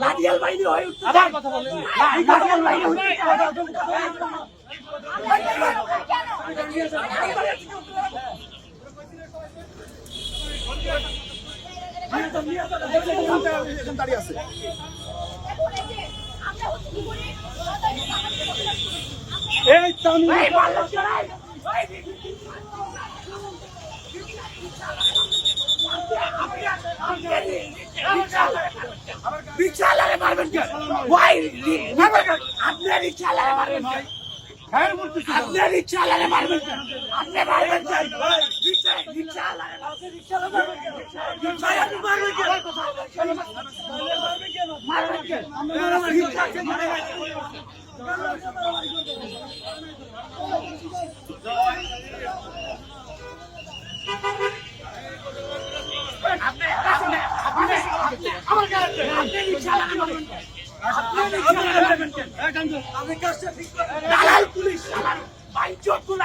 লাঠিয়াল বাহিনী হয়ে উঠতে আবার কথা বলে লাঠিয়াল বাহিনী হয়ে দাঁড়িয়ে আছে। এই তামিল রিকশাওয়ালারে মারবেন কেন? আপনি রিকশাওয়ালারে মারবেন কেন? আপনি রিকশাওয়ালারে মারবেন কেন? আপনি মারবেন কেন? রিকশাওয়ালারে মারবেন কেন? মারবেন কেন? দালাল পুলিশ বাইচোদ গুলো